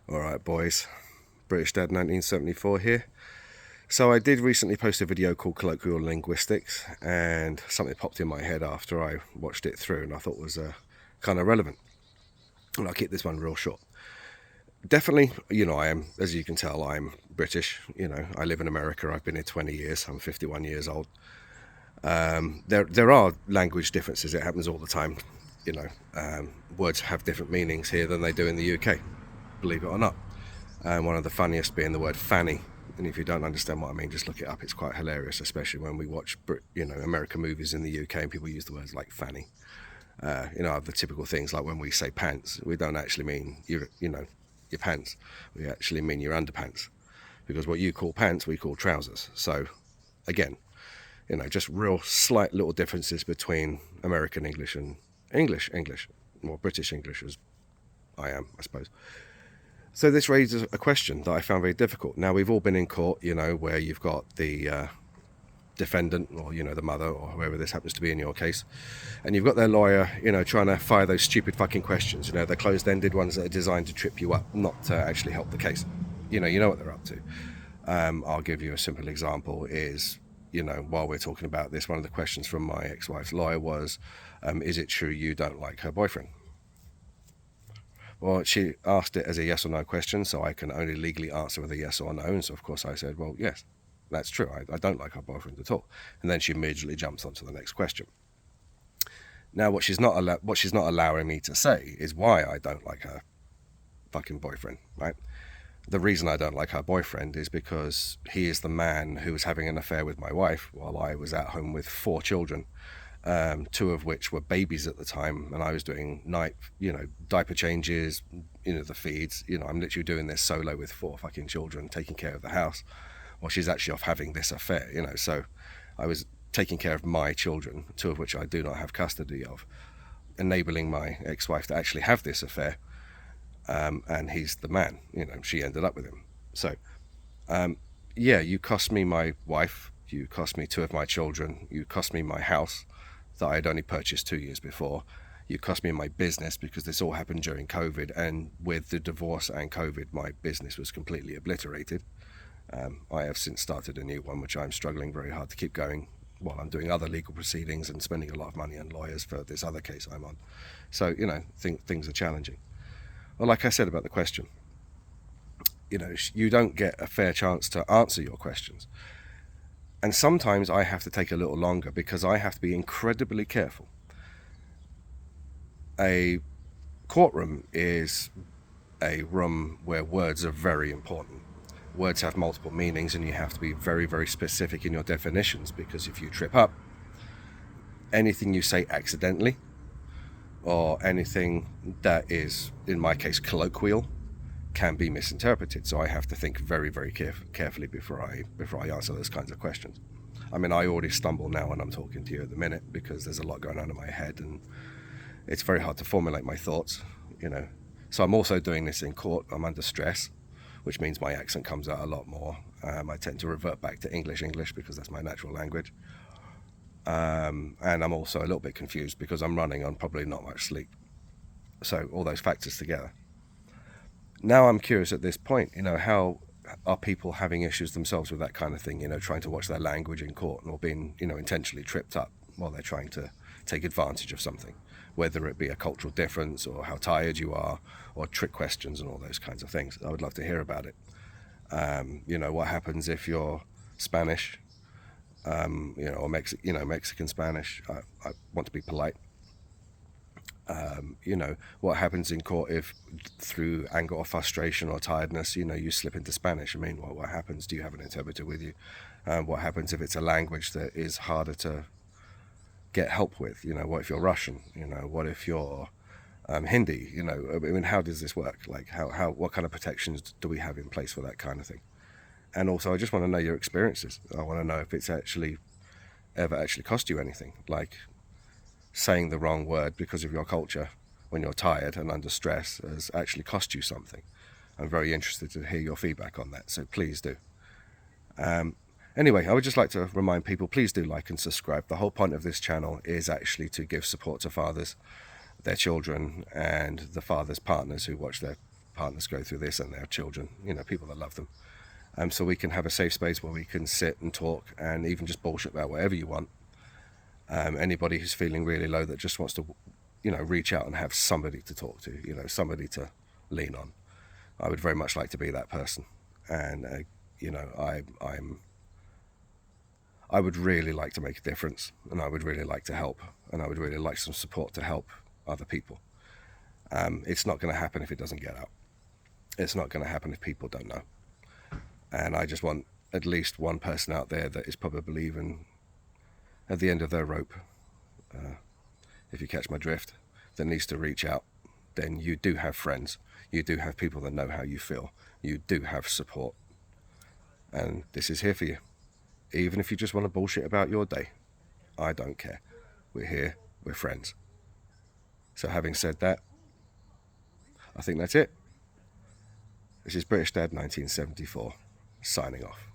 Alright boys, British Dad 1974 here. So I did recently post a video called Colloquial Linguistics, and something popped in my head after I watched it through and I thought was kind of relevant. And I'll keep this one real short. Definitely, I am, as you can tell, I'm British. I live in America. I've been here 20 years. I'm 51 years old. There are language differences. It happens all the time. Words have different meanings here than they do in the UK, believe it or not. One of the funniest being the word fanny. And if you don't understand what I mean, just look it up. It's quite hilarious, especially when we watch American movies in the UK and people use the words like fanny. The typical things like when we say pants, we don't actually mean your pants. We actually mean your underpants, because what you call pants, we call trousers. So again, just real slight little differences between American English and English, or British English as I am, I suppose. So this raises a question that I found very difficult. Now, we've all been in court, where you've got the defendant or, the mother or whoever this happens to be in your case. And you've got their lawyer, trying to fire those stupid fucking questions, the closed-ended ones that are designed to trip you up, not to actually help the case. You know what they're up to. I'll give you a simple example is, while we're talking about this, one of the questions from my ex-wife's lawyer was, is it true you don't like her boyfriend? Well, she asked it as a yes or no question, so I can only legally answer with a yes or no. And so, of course, I said, well, yes, that's true. I don't like her boyfriend at all. And then she immediately jumps onto the next question. Now, what she's not allowing me to say is why I don't like her fucking boyfriend, right? The reason I don't like her boyfriend is because he is the man who was having an affair with my wife while I was at home with 4 children. 2 of which were babies at the time, and I was doing night, diaper changes, the feeds. I'm literally doing this solo with 4 fucking children, taking care of the house, while she's actually off having this affair. So I was taking care of my children, 2 of which I do not have custody of, enabling my ex-wife to actually have this affair, and he's the man. She ended up with him. So, you cost me my wife, you cost me 2 of my children, you cost me my house that I had only purchased 2 years before. You cost me my business, because this all happened during COVID, and with the divorce and COVID, my business was completely obliterated. I have since started a new one, which I'm struggling very hard to keep going while I'm doing other legal proceedings and spending a lot of money on lawyers for this other case I'm on. So, things are challenging. Well, like I said about the question, you don't get a fair chance to answer your questions. And sometimes I have to take a little longer because I have to be incredibly careful. A courtroom is a room where words are very important. Words have multiple meanings, and you have to be very, very specific in your definitions, because if you trip up, anything you say accidentally, or anything that is, in my case, colloquial, can be misinterpreted. So I have to think very, very carefully before I answer those kinds of questions. I mean, I already stumble now when I'm talking to you at the minute, because there's a lot going on in my head and it's very hard to formulate my thoughts, So I'm also doing this in court. I'm under stress, which means my accent comes out a lot more. I tend to revert back to English because that's my natural language. And I'm also a little bit confused because I'm running on probably not much sleep. So all those factors together. Now I'm curious at this point, how are people having issues themselves with that kind of thing, trying to watch their language in court, or being, intentionally tripped up while they're trying to take advantage of something, whether it be a cultural difference or how tired you are or trick questions and all those kinds of things. I would love to hear about it. What happens if you're Spanish, or Mexican Spanish. I want to be polite. What happens in court if through anger or frustration or tiredness, you slip into Spanish? I mean, what happens? Do you have an interpreter with you? What happens if it's a language that is harder to get help with? What if you're Russian? What if you're Hindi? I mean, how does this work? Like, what kind of protections do we have in place for that kind of thing? And also, I just want to know your experiences. I want to know if it's ever actually cost you anything, like saying the wrong word because of your culture when you're tired and under stress has actually cost you something. I'm very interested to hear your feedback on that, so please do. Anyway, I would just like to remind people, please do like and subscribe. The whole point of this channel is actually to give support to fathers, their children, and the fathers' partners who watch their partners go through this and their children, people that love them. So we can have a safe space where we can sit and talk and even just bullshit about whatever you want. Anybody who's feeling really low that just wants to, reach out and have somebody to talk to, somebody to lean on. I would very much like to be that person. And, I would really like to make a difference, and I would really like to help, and I would really like some support to help other people. It's not going to happen if it doesn't get out. It's not going to happen if people don't know. And I just want at least one person out there that is probably even at the end of their rope, if you catch my drift, that needs to reach out. Then you do have friends. You do have people that know how you feel. You do have support. And this is here for you. Even if you just want to bullshit about your day, I don't care. We're here. We're friends. So having said that, I think that's it. This is British Dad 1974, signing off.